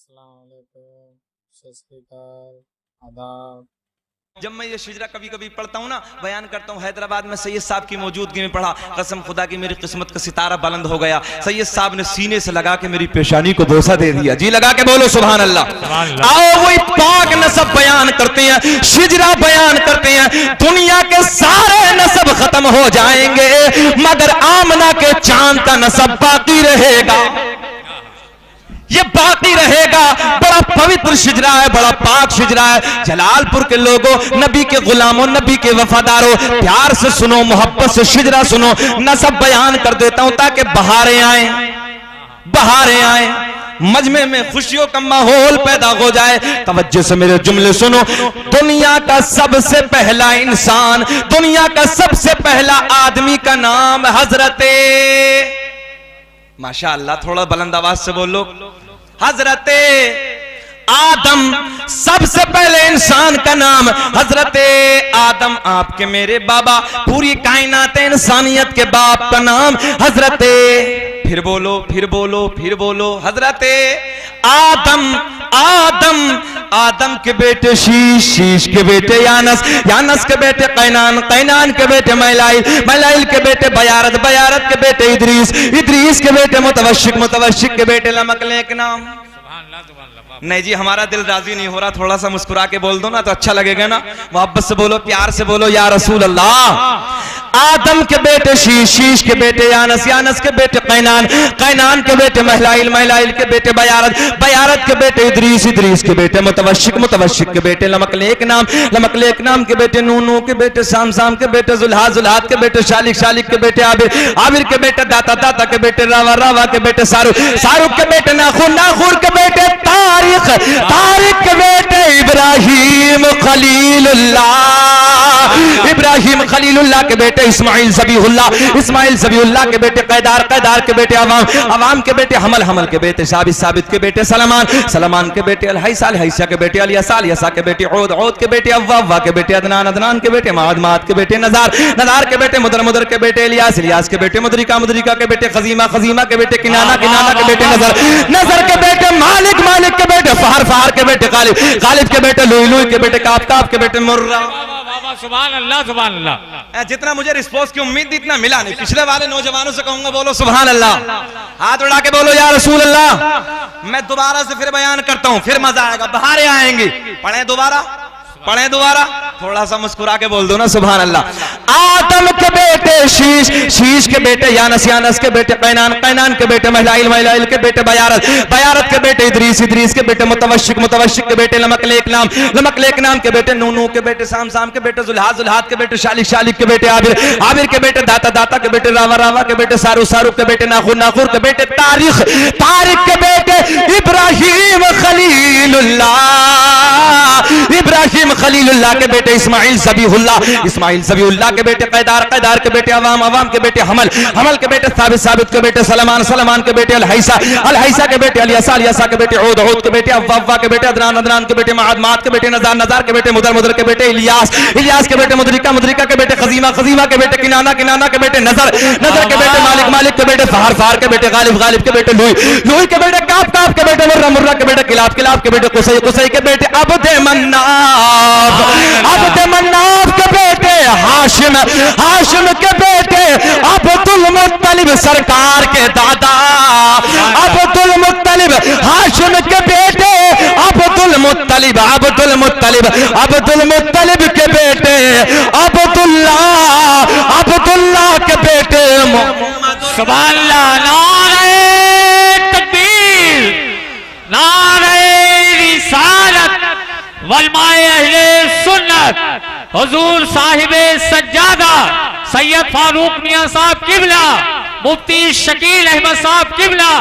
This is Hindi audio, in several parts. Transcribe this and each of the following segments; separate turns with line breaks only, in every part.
अस्सलाम वालेकुम, सत श्री अकाल, आदाब।
जब मैं ये शिजरा कभी कभी पढ़ता हूँ ना, बयान करता हूँ, हैदराबाद में सैयद साहब की मौजूदगी में पढ़ा, कसम खुदा की मेरी किस्मत का सितारा बुलंद हो गया। सैयद साहब ने सीने से लगा के मेरी पेशानी को बोसा दे दिया। जी लगा के बोलो सुभान अल्लाह। आओ वही पाक नसब बयान करते हैं, शिजरा बयान करते हैं। दुनिया के सारे नसब खत्म हो जाएंगे मगर आमना के चांद का नसब बाकी रहेगा, ये बाकी रहेगा। बड़ा पवित्र शिजरा है, बड़ा पाक शिजरा है। जलालपुर के लोगों, नबी के गुलामों, नबी के वफादारों, प्यार से सुनो, मोहब्बत से शिजरा सुनो। नसब बयान कर देता हूं ताकि बहारें आए, बहारें आए, मजमे में खुशियों का माहौल पैदा हो जाए। तवज्जो से मेरे जुमले सुनो। दुनिया का सबसे पहला इंसान, दुनिया का सबसे पहला आदमी का नाम हजरते, माशाअल्लाह, थोड़ा बुलंद आवाज से बोलो, हजरते आदम। सबसे पहले इंसान का नाम हजरते आदम, आपके मेरे बाबा, पूरी कायनात इंसानियत के बाप का नाम हजरते, फिर बोलो, फिर बोलो, फिर बोलो, हजरते आदम। आदम, आदम के बेटे शीश, शीश के बेटे यानस, यानस के बेटे कैनान, कैनान के बेटे मैलाइल, मैलाइल के बेटे बयारत, बयारत के बेटे इदरीस, इदरीस के बेटे मुतवशिक, मुतवशिक के बेटे लमकलेक नाम। नहीं जी, हमारा दिल राजी नहीं हो रहा, थोड़ा सा मुस्कुरा के बोल दो ना तो अच्छा लगेगा ना। मोहब्बत से बोलो, प्यार से बोलो, या रसूल अल्लाह। आदम के बेटे शीश, शीश के बेटे यानस, यानस के बेटे कैनान, कैनान के बेटे महलाइल, महलाइल के बेटे बयारत, बयारत के बेटे इदरीस, इदरीस के बेटे मुतवशिक, मुतवशिक के बेटे लमकलेक नाम, लमकलेक नाम के बेटे नूनू के बेटे शाम, शाम के बेटे जुल्हा, जुल्हात के बेटे शालिक, शालिक के बेटे आबिर, आबिर के बेटे दाता, दाता के बेटे रावा, रावा के बेटे शाहरुख, शाहरुख के बेटे नाखून, नाखून के बेटे तारिक, तारिक के बेटे इब्राहिम खलीलुल्लाह, इब्राहिम खलीलुल्लाह के बेटे इस्माइल ज़बीहुल्लाह, इस्माइल ज़बीहुल्लाह के बेटे कैदार, कैदार के बेटे अवाम, अवाम के बेटे हमल, हमल के बेटे साबित, साबित के बेटे सलमान, सलमान के बेटे अलहैसा, अलहैसा के बेटे अलियसा, अलियसा के बेटे औद, औद के बेटे अव्वा, अव्वा के बेटे अदनान, अदनान के बेटे माद, माद के बेटे नजार, नजार के बेटे मुदर, मुदर के बेटे इलियास, इलियास के बेटे मुदरिका, मुदरिका के बेटे खजीमा, खजीमा के बेटे किनाना, किनाना के बेटे नजर, नजर के बेटे मालिक, मालिक के बेटे फहर, फहर के बेटे गालिब, गालिब के बेटे लुई, लुई के बेटे काफ, काफ के बेटे मुर्रा।
सुभान अल्लाह, सुभान अल्लाह।
जितना मुझे रिस्पॉन्स की उम्मीद थी इतना मिला नहीं। पिछले वाले नौजवानों से कहूंगा बोलो सुभान अल्लाह, हाथ उड़ा के बोलो या रसूल अल्लाह। मैं दोबारा से फिर बयान करता हूं, फिर मजा आएगा, बहारें आएंगी। पढ़े दोबारा, पढ़े दोबारा, थोड़ा सा मुस्कुरा के बोल दो ना सुभान अल्लाह। आदम के बेटे शीश, शीश के बेटे यानस, यानस के बेटे कैनान, कैनान के बेटे महलाइल, महलाइल के बेटे बयारत, बयारत के बेटे इदरीस, इदरीस के बेटे मुतवशिक, मुतवशिक के बेटे लमकलेक नाम, लमकलेक नाम के बेटे नूनू के बेटे शाम, शाम के बेटे जुल्हा, जुल्हात के बेटे शालिक, शालिक के बेटे आबिर, आबिर के बेटे दाता, दाता के बेटे रावा, रावा के बेटे सारू, सारू के बेटे नाखूर, नाखूर के बेटे तारिक, तारिक के बेटे इब्राहिम खलीलुल्लाह, इब्राहिम खलीलुल्लाह के बेटे इस्माइल ज़बीहुल्लाह, इस्माइल ज़बीहुल्लाह के बेटे कैदार, कैदार के बेटे अवाम, अवाम के बेटे हमल, हमल के बेटे साबित, साबित के बेटे सलमान, सलमान के बेटे अलहैसा, अलहैसा के बेटे अलियसा, अलियसा के बेटे औद, औद के बेटे अव्वा, अव्वा के बेटे अदनान, अदनान के बेटे माद, माद के बेटे नजार, नजार के बेटे मुदर, मुदर के बेटे इलियास, इलियास के बेटे मुदरिका, मुदरिका के बेटे खजीमा, खजीमा के बेटे किनाना, किनाना के बेटे नजर, नजर के बेटे मालिक, मालिक के बेटे फहर, फहर के बेटे गालिब, गालिब के बेटे लुई, लुई के बेटे काफ, काफ के बेटे मुर्रा, मुर्रा के बेटे किलाब, किलाब के बेटे कुसै, कुसै के बेटे अब्दे मन्नाफ, अब्दे मन्नाफ के बेटे हाशिम, हाशिम के बेटे अब्दुल मुत्तलिब सरकार के दादा, अब्दुल मुत्तलिब हाशिम के बेटे अब्दुल मुत्तलिब, अब्दुल मुत्तलिब, अब्दुल मुत्तलिब के बेटे अब्दुल्लाह, अब्दुल्लाह के बेटे
सुभान अल्लाह। नारे तकबीर, नारे रिसालत, वलमाए अहले सुन्नत, हुजूर साहिबे सज्जादा सैयद फारूक मियां साहब किबला, मुफ्ती शकील अहमद साहब किबला,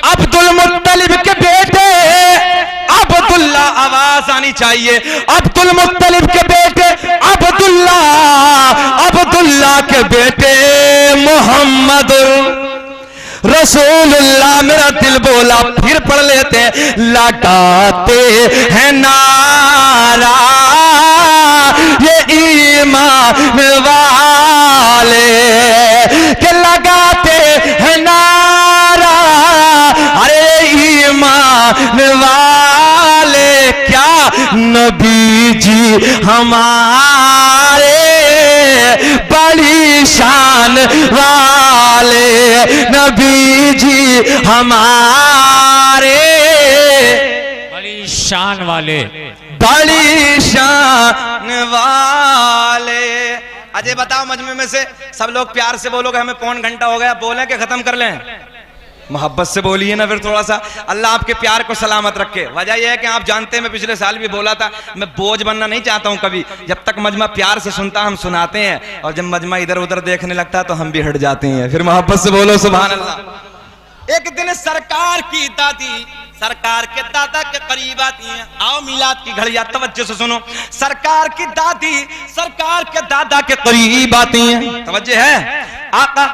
अब्दुल मुत्तलिब के बेटे अब्दुल्लाह, आवाज आनी चाहिए, अब्दुल मुत्तलिब के बेटे अब्दुल्लाह, अब्दुल्लाह के बेटे मोहम्मद रसूलुल्लाह। मेरा दिल बोला, फिर पढ़ लेते हैं। लगाते हैं नारा ये ईमान वाले के, लगाते हैं नारा अरे ईमान वाले, क्या नबी जी हमारे बड़ी शान वाले, नबी जी हमारे
बड़ी शान वाले,
बड़ी शान वाले। अजय बताओ मजमे में से सब लोग प्यार से बोलोगे, हमें पौन घंटा हो गया, बोलें कि खत्म कर लें? मोहब्बत से बोलिए ना फिर थोड़ा सा। अल्लाह आपके प्यार को सलामत रखे। वजह यह है कि आप जानते हैं मैं पिछले साल भी बोला था, मैं बोझ बनना नहीं चाहता हूं कभी। जब तक मजमा प्यार से सुनता हम सुनाते हैं, और जब मजमा इधर उधर देखने लगता है तो हम भी हट जाते हैं। फिर मोहब्बत से बोलो सुभान अल्लाह। एक दिन सरकार की दादी सरकार के दादा के करीब आती हैं। आओ मिलाद की घड़िया तवज्जो से सुनो। सरकार की दादी सरकार के दादा के करीब आती हैं। तवज्जो है? आका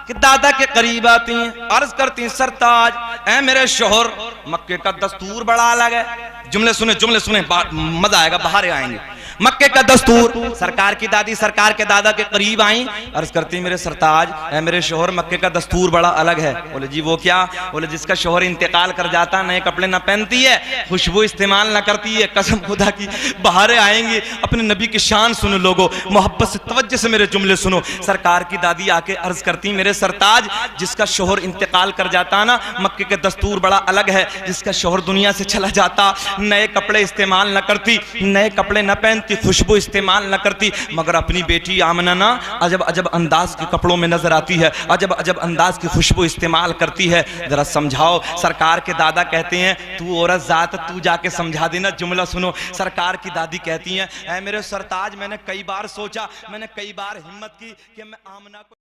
कि दादा के करीब आती हैं, अर्ज करती हैं, सरताज ऐ मेरे शोहर, मक्के का दस्तूर बड़ा अलग है। जुमले सुने मजा आएगा, बाहर आएंगे। मक्के का दस्तूर। सरकार की दादी सरकार के दादा के करीब आई, अर्ज करती मेरे सरताज ऐ मेरे शोहर, मक्के का दस्तूर बड़ा अलग है। बोले जी वो क्या? बोले जिसका शोहर इंतकाल कर जाता, नए कपड़े न पहनती है, खुशबू इस्तेमाल न करती है, कसम खुदा की बाहर आएंगे। अपने नबी की शान सुनो लोगो, मोहब्बत से तवज्जो से मेरे जुमले सुनो। सरकार की दादी आके अर्ज करती मेरे सरताज, जिसका शोहर इंतकाल कर जाता ना, मक्के के दस्तूर बड़ा अलग है। जिसका शोहर दुनिया से चला जाता, नए कपड़े इस्तेमाल न करती, नए कपड़े न पहनती, खुशबू इस्तेमाल न करती, मगर अपनी बेटी आमना ना अजब अजब अंदाज के कपड़ों में नजर आती है, अजब अजब अंदाज की खुशबू इस्तेमाल करती है। जरा समझाओ। सरकार के दादा कहते हैं तू औरत जात, तू जाके समझा देना। जुमला सुनो। सरकार की दादी कहती हैं ऐ मेरे सरताज, मैंने कई बार सोचा, मैंने कई बार हिम्मत की कि मैं आमना को